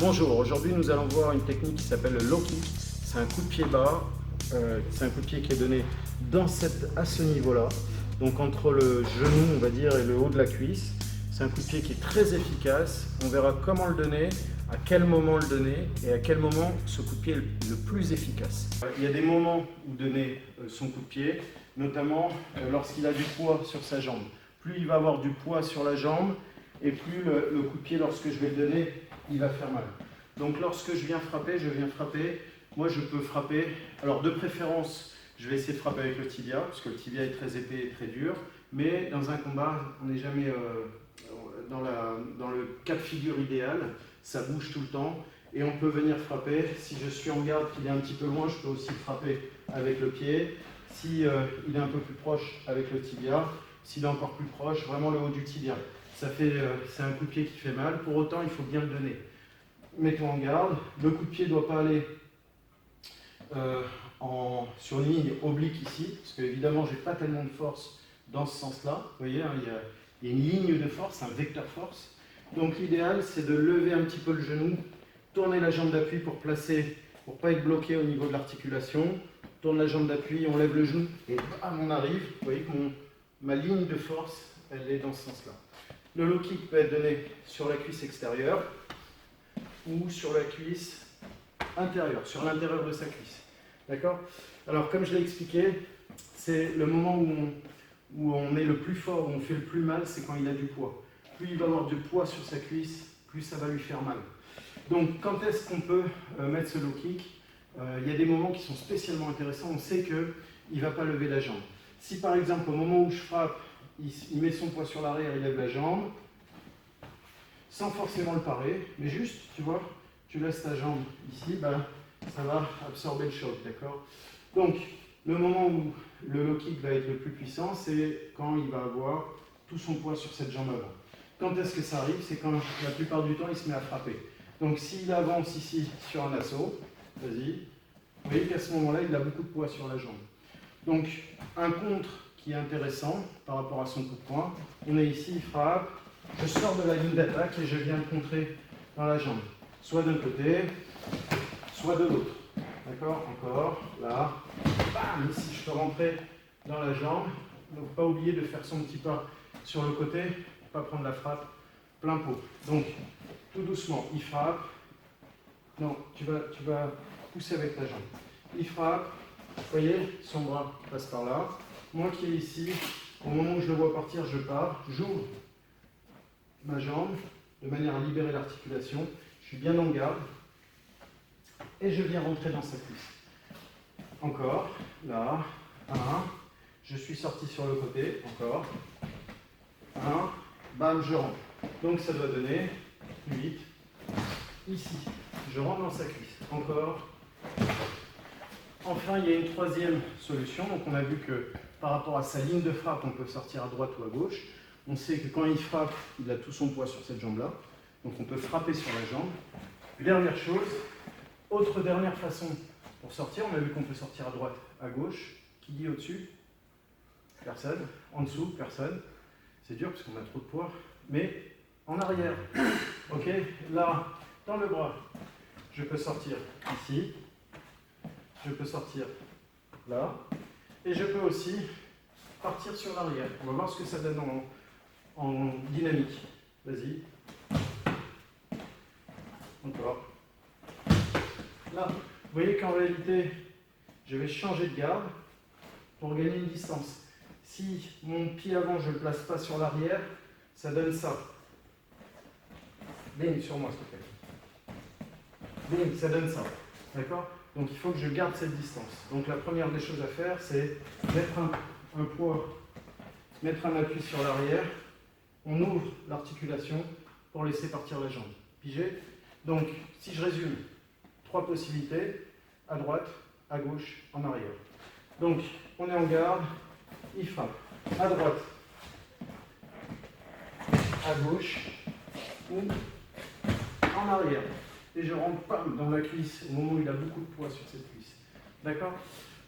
Bonjour, aujourd'hui nous allons voir une technique qui s'appelle le low kick. C'est un coup de pied bas, c'est un coup de pied qui est donné à ce niveau-là, donc entre le genou on va dire et le haut de la cuisse. C'est un coup de pied qui est très efficace. On verra comment le donner, à quel moment le donner et à quel moment ce coup de pied est le plus efficace. Il y a des moments où donner son coup de pied, notamment lorsqu'il a du poids sur sa jambe. Plus il va avoir du poids sur la jambe et plus le coup de pied, lorsque je vais le donner, il va faire mal. Donc lorsque je viens frapper, moi je peux frapper, alors de préférence, je vais essayer de frapper avec le tibia, parce que le tibia est très épais et très dur, mais dans un combat, on n'est jamais dans le cas de figure idéal, ça bouge tout le temps, et on peut venir frapper. Si je suis en garde, qu'il est un petit peu loin, je peux aussi frapper avec le pied. Si il est un peu plus proche, avec le tibia. S'il est encore plus proche, vraiment le haut du tibia. C'est un coup de pied qui fait mal, pour autant il faut bien le donner. Mets-toi en garde, le coup de pied ne doit pas aller sur une ligne oblique ici, parce que évidemment j'ai pas tellement de force dans ce sens-là. Vous voyez, hein, il y a une ligne de force, un vecteur force. Donc l'idéal c'est de lever un petit peu le genou, tourner la jambe d'appui pour ne pas être bloqué au niveau de l'articulation. Tourne la jambe d'appui, on lève le genou et bam, on arrive. Vous voyez que ma ligne de force, elle est dans ce sens-là. Le low kick peut être donné sur la cuisse extérieure ou sur la cuisse intérieure, sur l'intérieur de sa cuisse. D'accord? Alors, comme je l'ai expliqué, c'est le moment où on est le plus fort, où on fait le plus mal, c'est quand il a du poids. Plus il va avoir du poids sur sa cuisse, plus ça va lui faire mal. Donc, quand est-ce qu'on peut mettre ce low kick? Il y a des moments qui sont spécialement intéressants. On sait qu'il ne va pas lever la jambe. Si par exemple, au moment où je frappe, il met son poids sur l'arrière, il lève la jambe, sans forcément le parer, mais juste, tu vois, tu laisses ta jambe ici, ça va absorber le choc, d'accord? Donc, le moment où le low kick va être le plus puissant, c'est quand il va avoir tout son poids sur cette jambe avant. Quand est-ce que ça arrive? C'est quand la plupart du temps, il se met à frapper. Donc, s'il avance ici sur un assaut, vas-y, vous voyez qu'à ce moment-là, il a beaucoup de poids sur la jambe. Donc, un contre qui est intéressant par rapport à son coup de poing, on est ici, il frappe, je sors de la ligne d'attaque et je viens le contrer dans la jambe. Soit d'un côté, soit de l'autre. D'accord? Encore, là, bam, ici je peux rentrer dans la jambe. Donc, pas oublier de faire son petit pas sur le côté, pas prendre la frappe plein pot. Donc, tout doucement, il frappe. Non, tu vas pousser avec ta jambe. Il frappe. Vous voyez, son bras passe par là. Moi qui est ici, au moment où je le vois partir, je pars, j'ouvre ma jambe de manière à libérer l'articulation. Je suis bien en garde et je viens rentrer dans sa cuisse. Encore, là, 1, je suis sorti sur le côté, encore, 1, bam, je rentre. Donc ça doit donner 8, ici, je rentre dans sa cuisse, encore. Enfin, il y a une troisième solution. Donc, on a vu que par rapport à sa ligne de frappe, on peut sortir à droite ou à gauche. On sait que quand il frappe, il a tout son poids sur cette jambe-là. Donc, on peut frapper sur la jambe. Dernière chose, dernière façon pour sortir. On a vu qu'on peut sortir à droite, à gauche. Qui dit au-dessus? Personne. En dessous? Personne. C'est dur parce qu'on a trop de poids. Mais en arrière. Ok? Là, dans le bras, je peux sortir ici. Je peux sortir là, et je peux aussi partir sur l'arrière. On va voir ce que ça donne en dynamique. Vas-y. Encore. Là, vous voyez qu'en réalité, je vais changer de garde pour gagner une distance. Si mon pied avant, je ne le place pas sur l'arrière, ça donne ça. Bing, sur moi, s'il te plaît. Bing, ça donne ça. D'accord? Donc il faut que je garde cette distance. Donc la première des choses à faire, c'est mettre un poids, mettre un appui sur l'arrière. On ouvre l'articulation pour laisser partir la jambe. Pigé? Donc si je résume, 3 possibilités, à droite, à gauche, en arrière. Donc on est en garde, il frappe à droite, à gauche ou en arrière. Et je rentre pam, dans la cuisse au moment où il a beaucoup de poids sur cette cuisse. D'accord?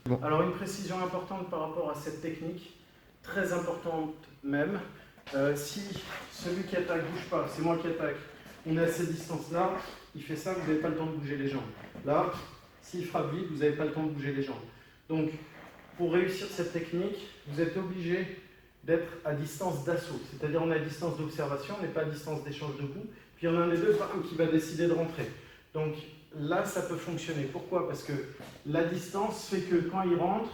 Bon. Alors une précision importante par rapport à cette technique, très importante même, si celui qui attaque ne bouge pas, c'est moi qui attaque, on est à cette distance-là, il fait ça, vous n'avez pas le temps de bouger les jambes. Là, s'il frappe vite, vous n'avez pas le temps de bouger les jambes. Donc, pour réussir cette technique, vous êtes obligé d'être à distance d'assaut. C'est-à-dire, on est à distance d'observation, on n'est pas à distance d'échange de coups. Puis, il y en a un des deux qui va décider de rentrer. Donc, là, ça peut fonctionner. Pourquoi? Parce que la distance fait que quand il rentre,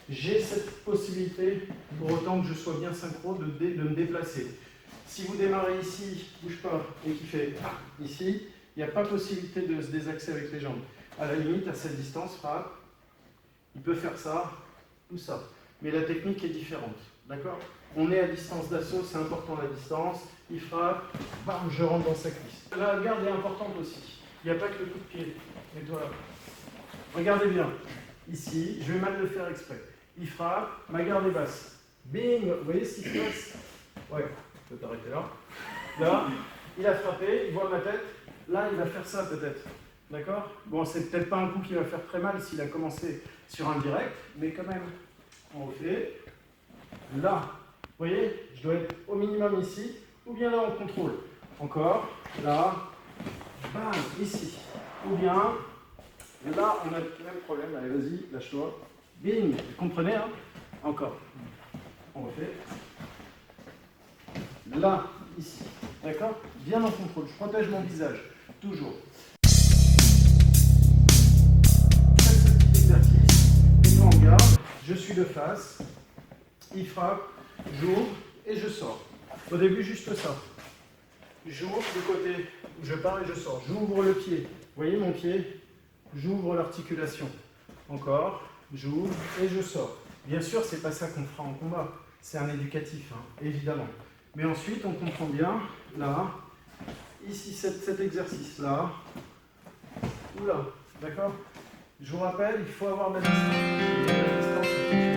j'ai cette possibilité, pour autant que je sois bien synchro, de me déplacer. Si vous démarrez ici, bouge pas, et qu'il fait ici, il n'y a pas possibilité de se désaxer avec les jambes. À la limite, à cette distance, frappe, il peut faire ça ou ça. Mais la technique est différente. D'accord? On est à distance d'assaut, c'est important la distance. Il frappe, bam, je rentre dans sa cuisse. La garde est importante aussi. Il n'y a pas que le coup de pied. Mets-toi là. Regardez bien. Ici, je vais mal le faire exprès. Il frappe, ma garde est basse. Bing! Vous voyez ce qui se passe? Ouais, je peux t'arrêter là. Là, il a frappé, il voit ma tête. Là, il va faire ça peut-être. D'accord? Bon, c'est peut-être pas un coup qui va faire très mal s'il a commencé sur un direct, mais quand même, on refait. Là, vous voyez, je dois être au minimum ici, ou bien là, on contrôle. Encore, là, bam, ici. Ou bien, là, on a le même problème. Allez, vas-y, lâche-toi. Bing, vous comprenez, hein? Encore. On refait. Là, ici. D'accord? Bien en contrôle. Je protège mon visage. Toujours. Faites ce petit exercice. Mettons en garde. Je suis de face. Il frappe. J'ouvre et je sors. Au début, juste ça. J'ouvre du côté où je pars et je sors. J'ouvre le pied. Vous voyez mon pied? J'ouvre l'articulation. Encore. J'ouvre et je sors. Bien sûr, c'est pas ça qu'on fera en combat. C'est un éducatif, hein, évidemment. Mais ensuite, on comprend bien, là, ici, cet exercice-là, ou là, d'accord? Je vous rappelle, il faut avoir de la distance.